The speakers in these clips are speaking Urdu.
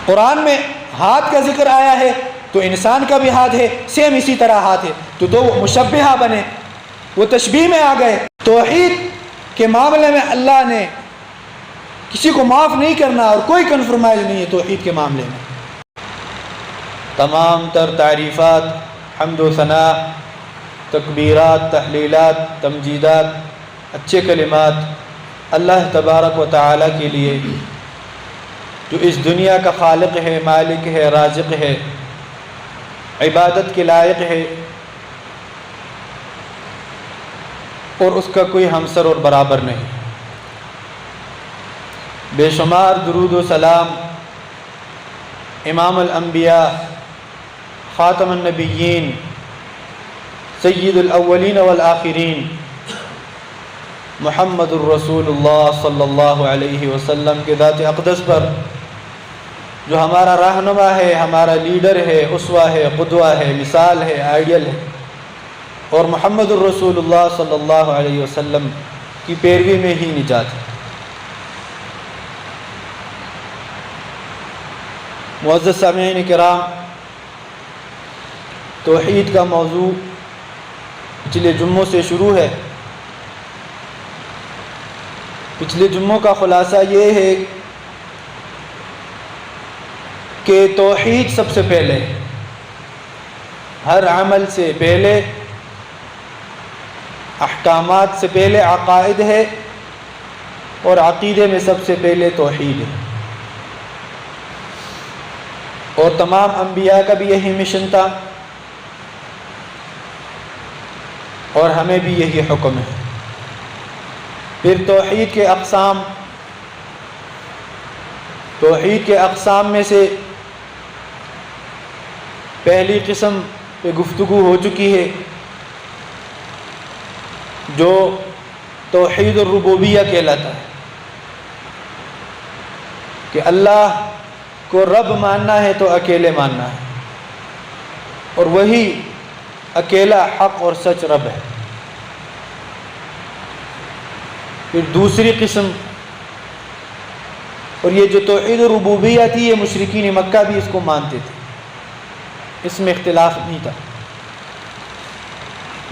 قرآن میں ہاتھ کا ذکر آیا ہے تو انسان کا بھی ہاتھ ہے، سیم اسی طرح ہاتھ ہے، تو دو مشبہہ بنے، وہ تشبیہ میں آ گئے۔ توحید کے معاملے میں اللہ نے کسی کو معاف نہیں کرنا اور کوئی کنفرمائز نہیں ہے توحید کے معاملے میں۔ تمام تر تعریفات، حمد و ثناء، تکبیرات، تحلیلات، تمجیدات، اچھے کلمات اللہ تبارک و تعالیٰ کے لیے جو اس دنیا کا خالق ہے، مالک ہے، رازق ہے، عبادت کے لائق ہے، اور اس کا کوئی ہمسر اور برابر نہیں۔ بے شمار درود و سلام امام الانبیاء، خاتم النبیین، سید الاولین والآخرین، محمد الرسول اللہ صلی اللہ علیہ وسلم کے ذات اقدس پر، جو ہمارا رہنما ہے، ہمارا لیڈر ہے، اسوہ ہے، قدوہ ہے، مثال ہے، آئیڈیل ہے، اور محمد الرسول اللہ صلی اللہ علیہ وسلم کی پیروی میں ہی نجات ہے۔ معزز سامعین کرام، توحید کا موضوع پچھلے جمعوں سے شروع ہے۔ پچھلے جمعوں کا خلاصہ یہ ہے کہ توحید سب سے پہلے، ہر عمل سے پہلے، احکامات سے پہلے عقائد ہے، اور عقیدے میں سب سے پہلے توحید ہے۔ اور تمام انبیاء کا بھی یہی مشن تھا، اور ہمیں بھی یہی حکم ہے۔ پھر توحید کے اقسام، توحید کے اقسام میں سے پہلی قسم پہ گفتگو ہو چکی ہے، جو توحید الربوبیہ کہلاتا ہے، کہ اللہ کو رب ماننا ہے تو اکیلے ماننا ہے، اور وہی اکیلا حق اور سچ رب ہے۔ پھر دوسری قسم، اور یہ جو توحید الربوبیہ تھی، یہ مشرکین مکہ بھی اس کو مانتے تھے، اس میں اختلاف نہیں تھا۔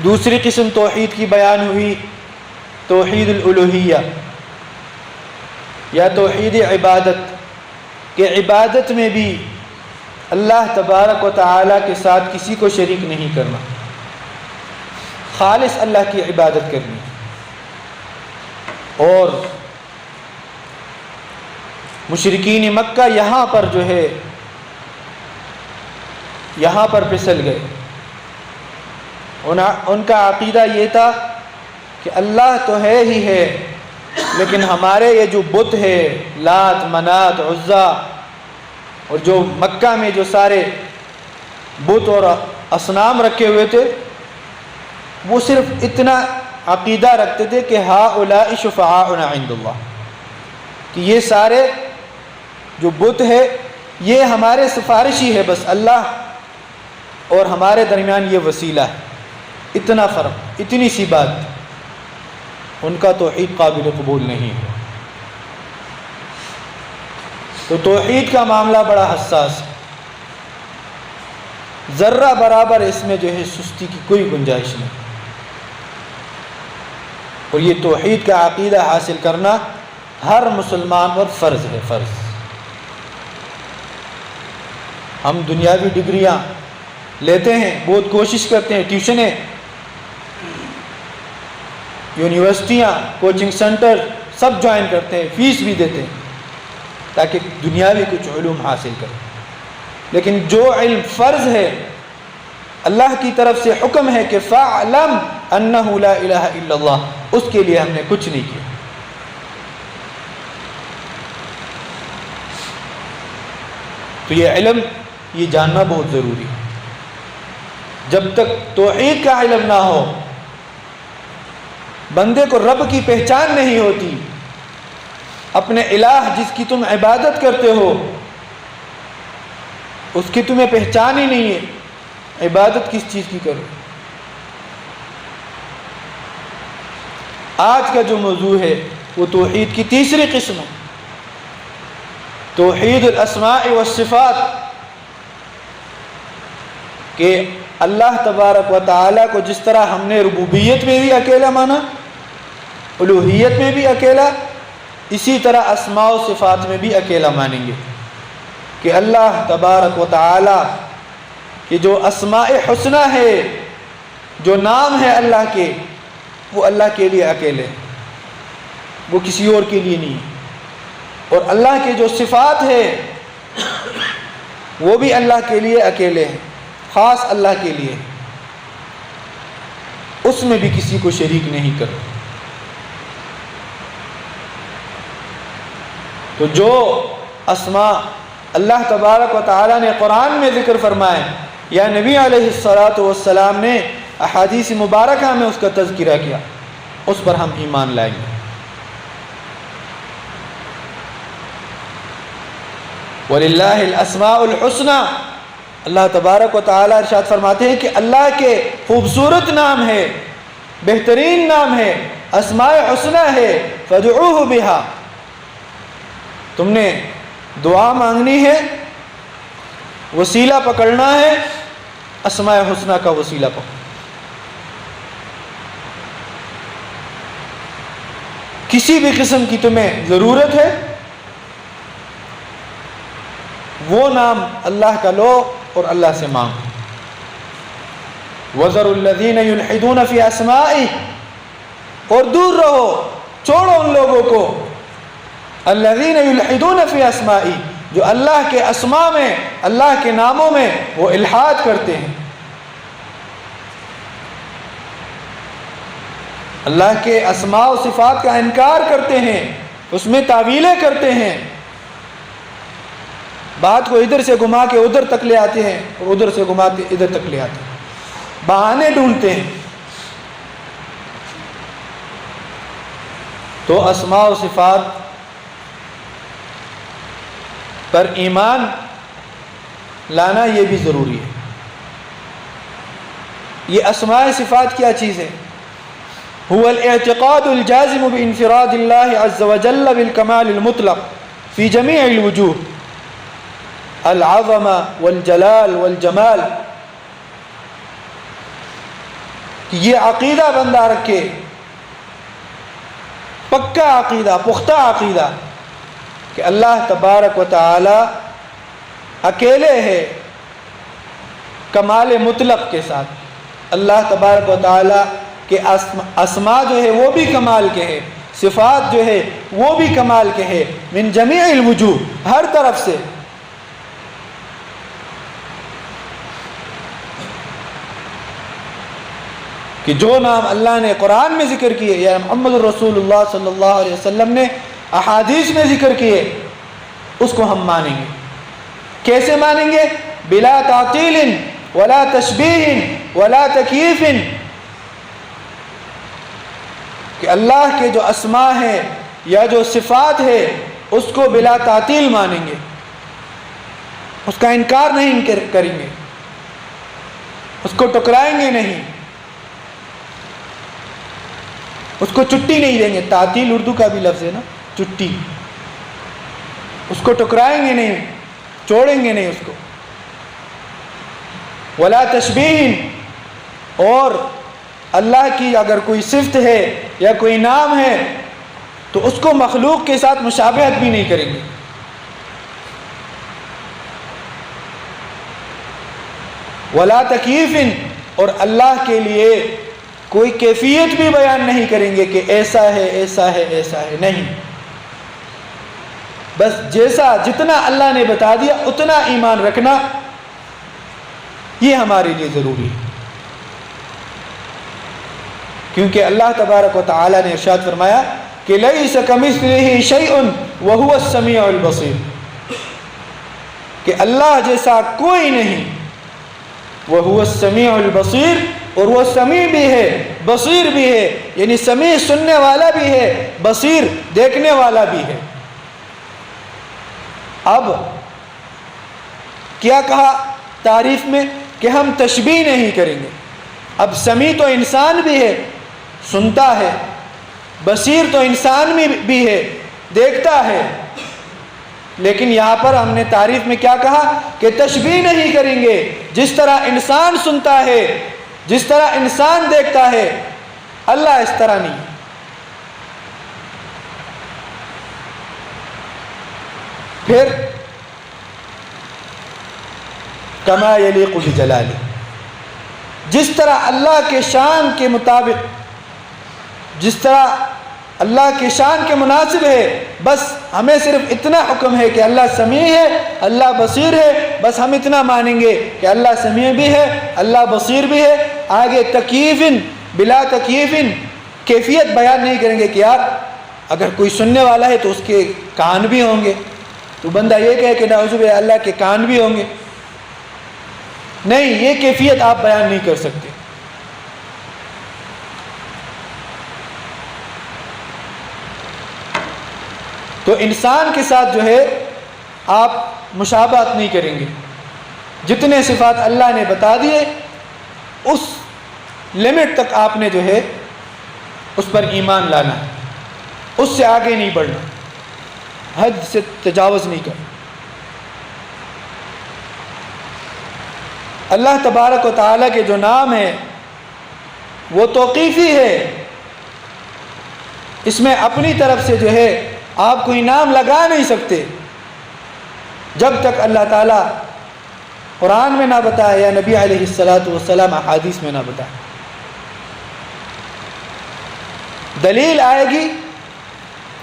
دوسری قسم توحید کی بیان ہوئی، توحید الالوہیہ یا توحید عبادت، کہ عبادت میں بھی اللہ تبارک و تعالیٰ کے ساتھ کسی کو شریک نہیں کرنا، خالص اللہ کی عبادت کرنی۔ اور مشرکین مکہ یہاں پر جو ہے، یہاں پر پھسل گئے۔ ان کا عقیدہ یہ تھا کہ اللہ تو ہے ہی ہے، لیکن ہمارے یہ جو بت ہے، لات، منات، عزا، اور جو مکہ میں جو سارے بت اور اصنام رکھے ہوئے تھے، وہ صرف اتنا عقیدہ رکھتے تھے کہ ہؤلاء شفعاؤنا عند اللہ، کہ یہ سارے جو بت ہے یہ ہمارے سفارشی ہے، بس اللہ اور ہمارے درمیان یہ وسیلہ ہے۔ اتنا فرق، اتنی سی بات، ان کا توحید قابل قبول نہیں ہے۔ تو توحید کا معاملہ بڑا حساس ہے، ذرہ برابر اس میں جو ہے سستی کی کوئی گنجائش نہیں، اور یہ توحید کا عقیدہ حاصل کرنا ہر مسلمان پر فرض ہے، فرض۔ ہم دنیاوی ڈگریاں لیتے ہیں، بہت کوشش کرتے ہیں، ٹیوشنیں، یونیورسٹیاں، کوچنگ سینٹر سب جوائن کرتے ہیں، فیس بھی دیتے ہیں تاکہ دنیاوی کچھ علوم حاصل کریں، لیکن جو علم فرض ہے، اللہ کی طرف سے حکم ہے کہ فَاعْلَمْ أَنَّهُ لَا إِلَهَ إِلَّا اللَّهُ، اس کے لیے ہم نے کچھ نہیں کیا۔ تو یہ علم، یہ جاننا بہت ضروری ہے۔ جب تک توحید کا علم نہ ہو، بندے کو رب کی پہچان نہیں ہوتی، اپنے الہ جس کی تم عبادت کرتے ہو اس کی تمہیں پہچان ہی نہیں ہے، عبادت کس چیز کی کرو۔ آج کا جو موضوع ہے وہ توحید کی تیسری قسم ہے، توحید الاسماء والصفات کہ اللہ تبارک و تعالیٰ کو جس طرح ہم نے ربوبیت میں بھی اکیلا مانا، الوہیت میں بھی اکیلا، اسی طرح اسماء و صفات میں بھی اکیلا مانیں گے کہ اللہ تبارک و تعالیٰ کہ جو اسماء حسنہ ہے، جو نام ہے اللہ کے، وہ اللہ کے لیے اکیلے ہیں، وہ کسی اور کے لیے نہیں ہے۔ اور اللہ کے جو صفات ہے وہ بھی اللہ کے لیے اکیلے ہیں، خاص اللہ کے لیے، اس میں بھی کسی کو شریک نہیں کرو۔ تو جو اسماء اللہ تبارک و تعالیٰ نے قرآن میں ذکر فرمائے یا نبی علیہ الصلاۃ والسلام نے احادیث مبارکہ میں اس کا تذکرہ کیا، اس پر ہم ایمان لائیں گے۔ وَلِلَّهِ الْأَسْمَاءُ الْحُسْنَى، اللہ تبارک و تعالیٰ ارشاد فرماتے ہیں کہ اللہ کے خوبصورت نام ہے، بہترین نام ہے، اسماء حسنہ ہے، فَادْعُوهُ بِهَا، تم نے دعا مانگنی ہے، وسیلہ پکڑنا ہے، اسماء حسنہ کا وسیلہ پکڑو۔ کسی بھی قسم کی تمہیں ضرورت ہے، وہ نام اللہ کا لو اور اللہ سے مانگو۔ وَذَرُوا الَّذِينَ يُلْحِدُونَ فِي أَسْمَائِهِ، اور دور رہو، چھوڑو ان لوگوں کو، الَّذِينَ يُلْحِدُونَ فِي أَسْمَائِهِ، جو اللہ کے اسماء میں، اللہ کے ناموں میں وہ الحاد کرتے ہیں، اللہ کے اسماء و صفات کا انکار کرتے ہیں، اس میں تعویلیں کرتے ہیں، بات کو ادھر سے گھما کے ادھر تک لے آتے ہیں اور ادھر سے گھما کے ادھر تک لے آتے ہیں، بہانے ڈھونڈتے ہیں۔ تو اسماء و صفات پر ایمان لانا یہ بھی ضروری ہے۔ یہ اسماء صفات کیا چیز ہے؟ هو الاعتقاد الجازم بانفراد اللہ عز وجل بالکمال المطلق فی جمیع الوجوہ، العظمہ والجلال والجمال، کہ یہ عقیدہ بندہ رکھے، پکا عقیدہ، پختہ عقیدہ کہ اللہ تبارک و تعالی اکیلے ہے کمال مطلق کے ساتھ۔ اللہ تبارک و تعالی کے اسماء جو ہے وہ بھی کمال کے ہے، صفات جو ہے وہ بھی کمال کے ہے، من جمیع الوجوہ، ہر طرف سے۔ کہ جو نام اللہ نے قرآن میں ذکر کیے یا محمد الرسول اللہ صلی اللہ علیہ وسلم نے احادیث میں ذکر کیے، اس کو ہم مانیں گے۔ کیسے مانیں گے؟ بلا تعطیل ولا تشبیہ ولا تکییف، کہ اللہ کے جو اسماء ہیں یا جو صفات ہے اس کو بلا تعطیل مانیں گے، اس کا انکار نہیں کریں گے، اس کو ٹکرائیں گے نہیں، اس کو چٹی نہیں دیں گے۔ تعطیل اردو کا بھی لفظ ہے نا، چٹی، اس کو ٹکرائیں گے نہیں، چھوڑیں گے نہیں اس کو۔ ولا تشبیہ، اور اللہ کی اگر کوئی صفت ہے یا کوئی نام ہے تو اس کو مخلوق کے ساتھ مشابہت بھی نہیں کریں گے۔ ولا تکییف، اور اللہ کے لیے کوئی کیفیت بھی بیان نہیں کریں گے کہ ایسا ہے ایسا ہے ایسا ہے، نہیں، بس جیسا جتنا اللہ نے بتا دیا اتنا ایمان رکھنا، یہ ہمارے لیے ضروری ہے۔ کیونکہ اللہ تبارک و تعالی نے ارشاد فرمایا کہ لیس کمثلہ شیء وہو السمیع البصیر، کہ اللہ جیسا کوئی نہیں، وہو السمیع البصیر، اور وہ سمیع بھی ہے، بصیر بھی ہے، یعنی سمیع سننے والا بھی ہے، بصیر دیکھنے والا بھی ہے۔ اب کیا کہا تعریف میں کہ ہم تشبیہ نہیں کریں گے۔ اب سمیع تو انسان بھی ہے، سنتا ہے، بصیر تو انسان بھی ہے، دیکھتا ہے، لیکن یہاں پر ہم نے تعریف میں کیا کہا کہ تشبیہ نہیں کریں گے. جس طرح انسان سنتا ہے، جس طرح انسان دیکھتا ہے، اللہ اس طرح نہیں. پھر کما یلیق بجلالہ، جس طرح اللہ کے شان کے مطابق، جس طرح اللہ کی شان کے مناسب ہے، بس ہمیں صرف اتنا حکم ہے کہ اللہ سمیع ہے، اللہ بصیر ہے. بس ہم اتنا مانیں گے کہ اللہ سمیع بھی ہے، اللہ بصیر بھی ہے. آگے تکییفن بلا تکییفن کیفیت بیان نہیں کریں گے کہ یار اگر کوئی سننے والا ہے تو اس کے کان بھی ہوں گے، تو بندہ یہ کہے کہ نعوذ باللہ اللہ کے کان بھی ہوں گے. نہیں، یہ کیفیت آپ بیان نہیں کر سکتے. تو انسان کے ساتھ جو ہے آپ مشابہت نہیں کریں گے. جتنے صفات اللہ نے بتا دیے اس لمٹ تک آپ نے جو ہے اس پر ایمان لانا ہے، اس سے آگے نہیں بڑھنا، حد سے تجاوز نہیں کرنا. اللہ تبارک و تعالیٰ کے جو نام ہے وہ توقیفی ہے. اس میں اپنی طرف سے جو ہے آپ کوئی نام لگا نہیں سکتے جب تک اللہ تعالیٰ قرآن میں نہ بتائے یا نبی علیہ الصلاۃ والسلام احادیث میں نہ بتائے. دلیل آئے گی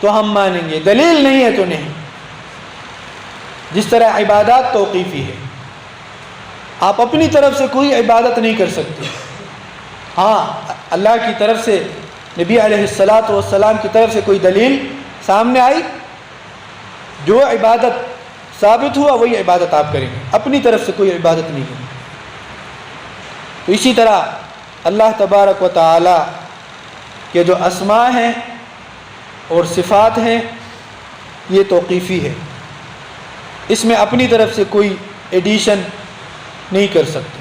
تو ہم مانیں گے، دلیل نہیں ہے تو نہیں. جس طرح عبادات توقیفی ہے، آپ اپنی طرف سے کوئی عبادت نہیں کر سکتے. ہاں، اللہ کی طرف سے، نبی علیہ الصلاۃ والسلام کی طرف سے کوئی دلیل سامنے آئی، جو عبادت ثابت ہوا وہی عبادت آپ کریں گے، اپنی طرف سے کوئی عبادت نہیں کریں گے. تو اسی طرح اللہ تبارک و تعالی کے جو اسماء ہیں اور صفات ہیں یہ توقیفی ہے، اس میں اپنی طرف سے کوئی ایڈیشن نہیں کر سکتے.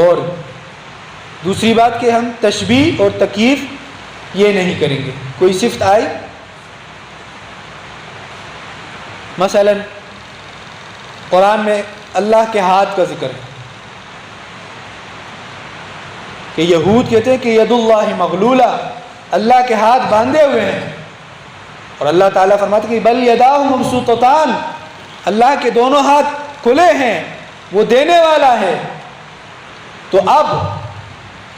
اور دوسری بات کہ ہم تشبیہ اور تکییف یہ نہیں کریں گے. کوئی صفت آئی، مثلا قرآن میں اللہ کے ہاتھ کا ذکر ہے کہ یہود کہتے ہیں کہ ید اللہ مغلولہ، اللہ کے ہاتھ باندھے ہوئے ہیں، اور اللہ تعالیٰ فرماتے ہیں کہ بل یداہ مبسوطتان، اللہ کے دونوں ہاتھ کھلے ہیں، وہ دینے والا ہے. تو اب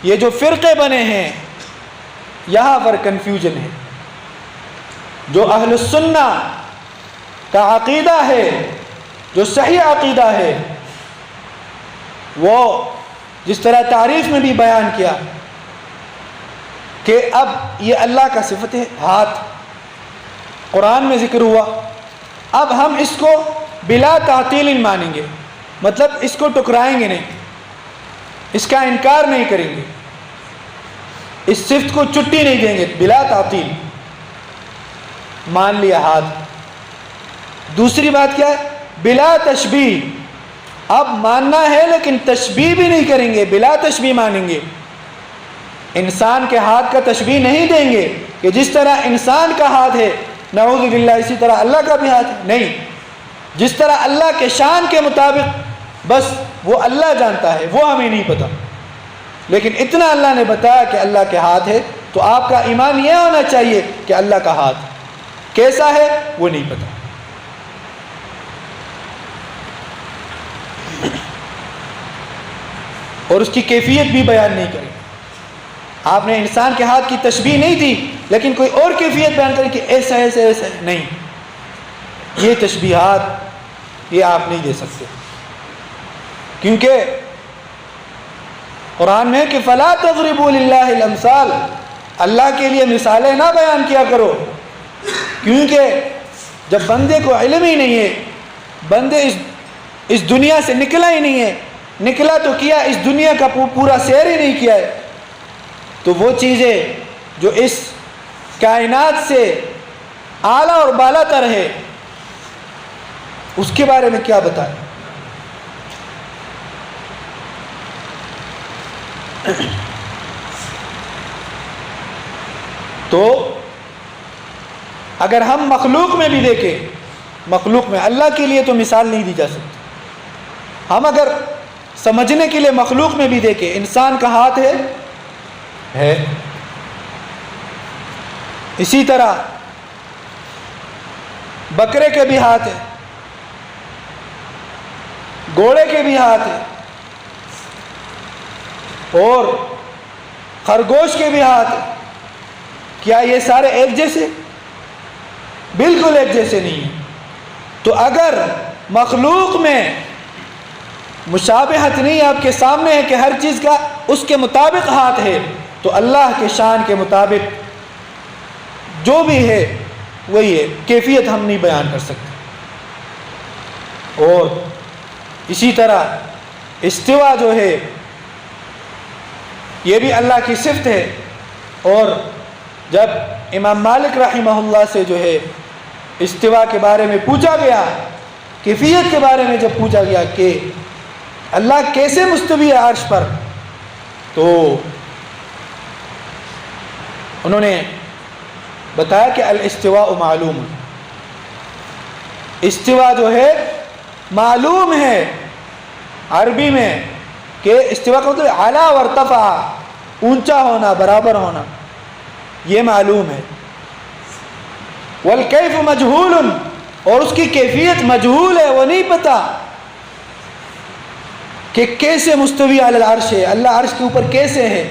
یہ جو فرقے بنے ہیں یہاں پر کنفیوژن ہے. جو اہل السنہ کا عقیدہ ہے، جو صحیح عقیدہ ہے، وہ جس طرح تعریف میں بھی بیان کیا کہ اب یہ اللہ کا صفت ہے ہاتھ، قرآن میں ذکر ہوا، اب ہم اس کو بلا تعطیل مانیں گے، مطلب اس کو ٹکرائیں گے نہیں، اس کا انکار نہیں کریں گے، اس صفت کو چھٹی نہیں دیں گے، بلا تعطیل مان لیا ہاتھ. دوسری بات کیا ہے؟ بلا تشبیہ، اب ماننا ہے لیکن تشبیہ بھی نہیں کریں گے، بلا تشبیہ مانیں گے. انسان کے ہاتھ کا تشبیہ نہیں دیں گے کہ جس طرح انسان کا ہاتھ ہے نعوذ باللہ اسی طرح اللہ کا بھی ہاتھ ہے، نہیں. جس طرح اللہ کے شان کے مطابق بس وہ اللہ جانتا ہے، وہ ہمیں نہیں پتہ، لیکن اتنا اللہ نے بتایا کہ اللہ کے ہاتھ ہے، تو آپ کا ایمان یہ ہونا چاہیے کہ اللہ کا ہاتھ کیسا ہے وہ نہیں پتہ. اور اس کی کیفیت بھی بیان نہیں کریں. آپ نے انسان کے ہاتھ کی تشبیہ نہیں دی لیکن کوئی اور کیفیت بیان کریں کہ ایسا ایسا ایسا، نہیں، یہ تشبیہات یہ آپ نہیں دے سکتے، کیونکہ قرآن میں کہ فلا تضربوا للہ الامثال، اللہ کے لیے مثالیں نہ بیان کیا کرو، کیونکہ جب بندے کو علم ہی نہیں ہے، بندے اس دنیا سے نکلا ہی نہیں ہے، نکلا تو کیا اس دنیا کا پورا سیر ہی نہیں کیا ہے، تو وہ چیزیں جو اس کائنات سے اعلیٰ اور بالا تر ہے اس کے بارے میں کیا بتائیں. تو اگر ہم مخلوق میں بھی دیکھیں، مخلوق میں اللہ کے لیے تو مثال نہیں دی جا سکتی، ہم اگر سمجھنے کے لیے مخلوق میں بھی دیکھیں، انسان کا ہاتھ ہے، اسی طرح بکرے کے بھی ہاتھ ہے، گھوڑے کے بھی ہاتھ ہے، اور خرگوش کے بھی ہاتھ ہے۔ کیا یہ سارے ایک جیسے؟ بالکل ایک جیسے نہیں ہیں۔ تو اگر مخلوق میں مشابہت نہیں آپ کے سامنے ہے کہ ہر چیز کا اس کے مطابق ہاتھ ہے، تو اللہ کے شان کے مطابق جو بھی ہے وہی ہے، کیفیت ہم نہیں بیان کر سکتے۔ اور اسی طرح استوا جو ہے یہ بھی اللہ کی صفت ہے، اور جب امام مالک رحمہ اللہ سے جو ہے استوا کے بارے میں پوچھا گیا، کیفیت کے بارے میں جب پوچھا گیا کہ اللہ کیسے مستوی ہے عرش پر، تو انہوں نے بتایا کہ الاستواء معلوم، استوا جو ہے معلوم ہے عربی میں، کہ استوا کا مطلب اعلیٰ وارتفع، اونچا ہونا، برابر ہونا، یہ معلوم ہے۔ والکیف مجہول، اور اس کی کیفیت مجہول ہے، وہ نہیں پتا کہ کیسے مستوی علی العرش ہے، اللہ عرش کے اوپر کیسے ہے،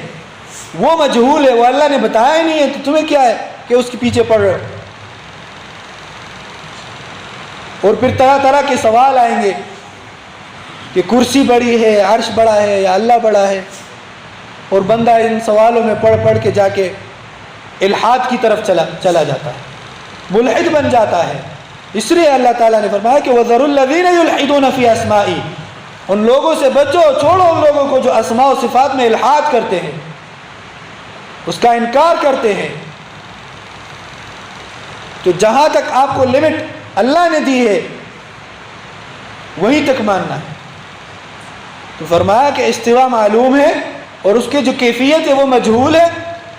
وہ مجہول ہے، وہ اللہ نے بتایا ہی نہیں ہے، تو تمہیں کیا ہے کہ اس کے پیچھے پڑ رہے ہو۔ اور پھر طرح طرح کے سوال آئیں گے کہ کرسی بڑی ہے، عرش بڑا ہے، یا اللہ بڑا ہے، اور بندہ ان سوالوں میں پڑھ پڑھ کے جا کے الحاد کی طرف چلا جاتا ہے، ملحد بن جاتا ہے۔ اس لیے اللہ تعالیٰ نے فرمایا کہ وَذَرُوا الَّذِينَ يُلْحِدُونَ فِي أَسْمَائِهِ، ان لوگوں سے بچو، چھوڑو ان لوگوں کو جو اسماء و صفات میں الحاد کرتے ہیں، اس کا انکار کرتے ہیں۔ تو جہاں تک آپ کو لمٹ اللہ نے دی ہے وہیں تک ماننا ہے۔ تو فرمایا کہ استوا معلوم ہے، اور اس کی جو کیفیت ہے وہ مجہول ہے،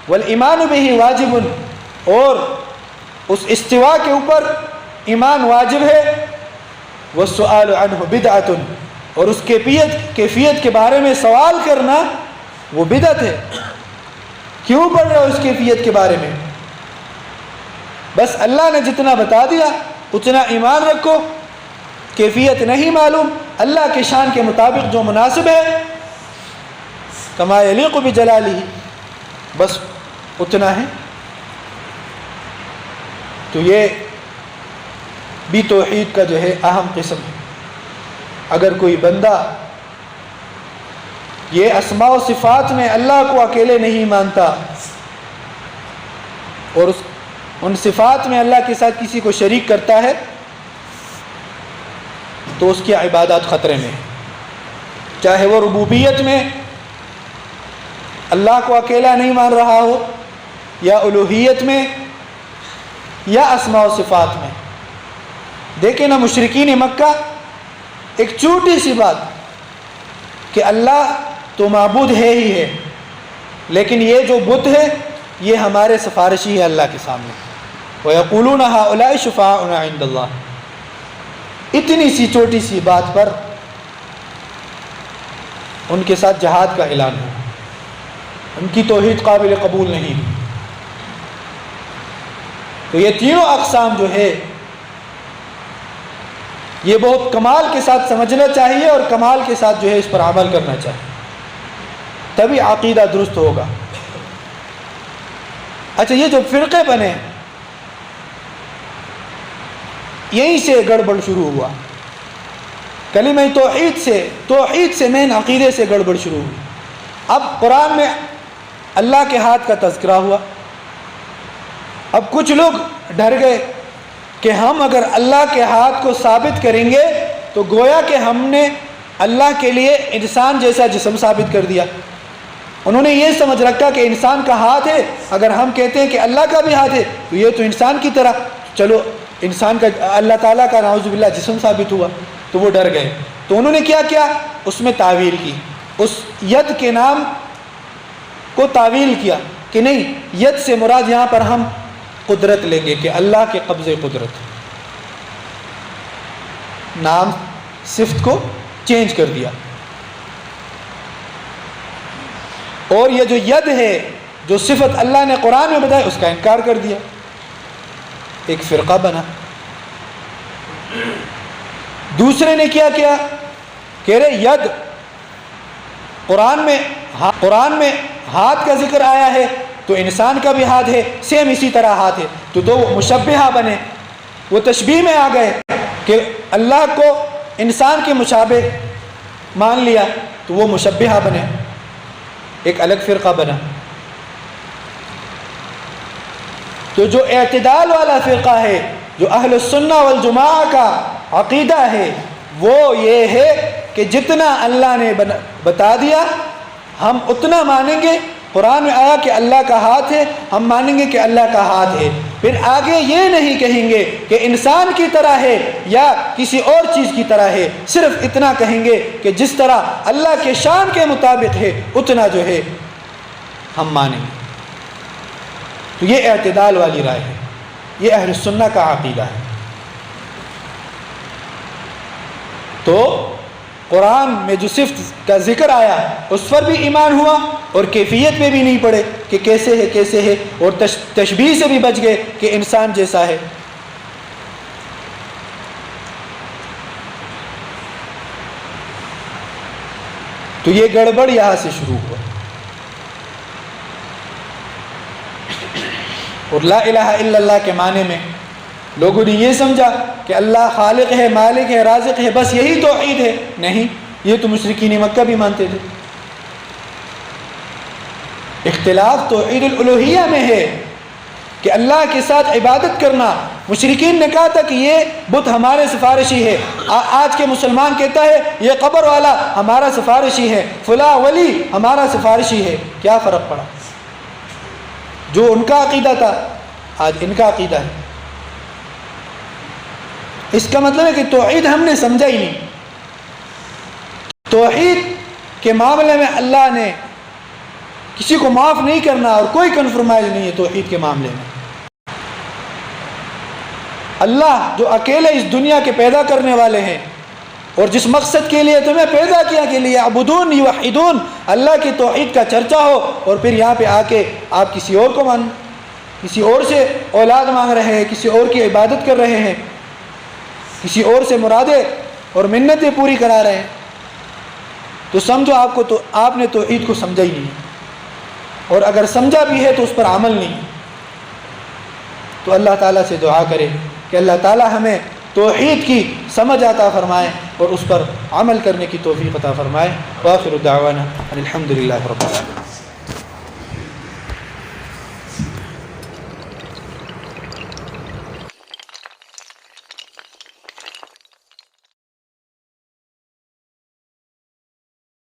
والایمان بہ واجب، اور اس استوا کے اوپر ایمان واجب ہے، والسؤال عنہ بدعۃ، اور اس کیفیت کے بارے میں سوال کرنا وہ بدعت ہے۔ کیوں پڑھ رہے ہو اس کیفیت کے بارے میں؟ بس اللہ نے جتنا بتا دیا اتنا ایمان رکھو، کیفیت نہیں معلوم، اللہ کے شان کے مطابق جو مناسب ہے، کما یلیق بجلالہ، بس اتنا ہے۔ تو یہ بھی توحید کا جو ہے اہم قسم ہے۔ اگر کوئی بندہ یہ اسماء و صفات میں اللہ کو اکیلے نہیں مانتا، اور ان صفات میں اللہ کے ساتھ کسی کو شریک کرتا ہے، تو اس کی عبادات خطرے میں ہے، چاہے وہ ربوبیت میں اللہ کو اکیلا نہیں مان رہا ہو، یا الوہیت میں، یا اسماء و صفات میں۔ دیکھیں نا مشرکین مکہ، ایک چھوٹی سی بات کہ اللہ تو معبود ہے ہی ہے، لیکن یہ جو بت ہے یہ ہمارے سفارشی ہے اللہ کے سامنے، وَيَقُولُونَ هَؤُلَاءِ شُفَعَاؤُنَا عِندَ اللَّهِ، اتنی سی چھوٹی سی بات پر ان کے ساتھ جہاد کا اعلان ہو، ان کی توحید قابل قبول نہیں۔ تو یہ تینوں اقسام جو ہے یہ بہت کمال کے ساتھ سمجھنا چاہیے، اور کمال کے ساتھ جو ہے اس پر عمل کرنا چاہیے، تبھی عقیدہ درست ہوگا۔ اچھا، یہ جو فرقے بنے یہیں سے گڑبڑ شروع ہوا، کلمہ توحید سے مین عقیدے سے گڑبڑ شروع ہوئی۔ اب قرآن میں اللہ کے ہاتھ کا تذکرہ ہوا، اب کچھ لوگ ڈر گئے کہ ہم اگر اللہ کے ہاتھ کو ثابت کریں گے تو گویا کہ ہم نے اللہ کے لیے انسان جیسا جسم ثابت کر دیا۔ انہوں نے یہ سمجھ رکھا کہ انسان کا ہاتھ ہے، اگر ہم کہتے ہیں کہ اللہ کا بھی ہاتھ ہے تو یہ تو انسان کی طرح، چلو انسان کا اللہ تعالیٰ کا نعوذ باللہ جسم ثابت ہوا، تو وہ ڈر گئے۔ تو انہوں نے کیا کیا، اس میں تعویل کی، اس ید کے نام کو تعویل کیا کہ نہیں، ید سے مراد یہاں پر ہم قدرت لیں گے کہ اللہ کے قبضے قدرت، نام صفت کو چینج کر دیا. اور یہ جو ید ہے، جو صفت اللہ نے قرآن میں بتائی، اس کا انکار کر دیا، ایک فرقہ بنا. دوسرے نے کیا کہہ رہے ید، قرآن میں ہاتھ کا ذکر آیا ہے تو انسان کا بھی ہاتھ ہے، سیم اسی طرح ہاتھ ہے، تو دو مشبہہ بنے، وہ تشبیہ میں آ گئے کہ اللہ کو انسان کے مشابہ مان لیا تو وہ مشبہہ بنے، ایک الگ فرقہ بنا. تو جو اعتدال والا فرقہ ہے، جو اہل السنہ والجماعہ کا عقیدہ ہے، وہ یہ ہے کہ جتنا اللہ نے بتا دیا ہم اتنا مانیں گے. قرآن میں آیا کہ اللہ کا ہاتھ ہے، ہم مانیں گے کہ اللہ کا ہاتھ ہے. پھر آگے یہ نہیں کہیں گے کہ انسان کی طرح ہے یا کسی اور چیز کی طرح ہے، صرف اتنا کہیں گے کہ جس طرح اللہ کے شان کے مطابق ہے اتنا جو ہے ہم مانیں گے. تو یہ اعتدال والی رائے ہے، یہ اہل سنہ کا عقیدہ ہے. تو قرآن میں جو صفت کا ذکر آیا اس پر بھی ایمان ہوا، اور کیفیت میں بھی نہیں پڑے کہ کیسے ہے، اور تشبیہ سے بھی بچ گئے کہ انسان جیسا ہے. تو یہ گڑبڑ یہاں سے شروع ہوا. اور لا الہ الا اللہ کے معنی میں لوگوں نے یہ سمجھا کہ اللہ خالق ہے، مالک ہے، رازق ہے، بس یہی توحید ہے. نہیں، یہ تو مشرکین مکہ بھی مانتے تھے. اختلاف توحید الالوہیہ میں ہے کہ اللہ کے ساتھ عبادت کرنا. مشرکین نے کہا تھا کہ یہ بت ہمارے سفارشی ہے، آج کے مسلمان کہتا ہے یہ قبر والا ہمارا سفارشی ہے، فلاں ولی ہمارا سفارشی ہے. کیا فرق پڑا؟ جو ان کا عقیدہ تھا آج ان کا عقیدہ ہے. اس کا مطلب ہے کہ توحید ہم نے سمجھا ہی نہیں. توحید کے معاملے میں اللہ نے کسی کو معاف نہیں کرنا، اور کوئی کنفرمائز نہیں ہے توحید کے معاملے میں. اللہ جو اکیلے اس دنیا کے پیدا کرنے والے ہیں، اور جس مقصد کے لیے تمہیں پیدا کیا کے لیے عبدون یوحدون، اللہ کی توحید کا چرچا ہو، اور پھر یہاں پہ آ کے آپ کسی اور کو کسی اور سے اولاد مانگ رہے ہیں، کسی اور کی عبادت کر رہے ہیں، کسی اور سے مرادیں اور منتیں پوری کرا رہے ہیں. تو سمجھو آپ نے توحید کو سمجھا ہی نہیں، اور اگر سمجھا بھی ہے تو اس پر عمل نہیں. تو اللہ تعالیٰ سے دعا کرے کہ اللہ تعالیٰ ہمیں توحید کی سمجھ عطا فرمائے اور اس پر عمل کرنے کی توفیق عطا فرمائے. وآخر دعوانا الحمد للہ رب العالمین.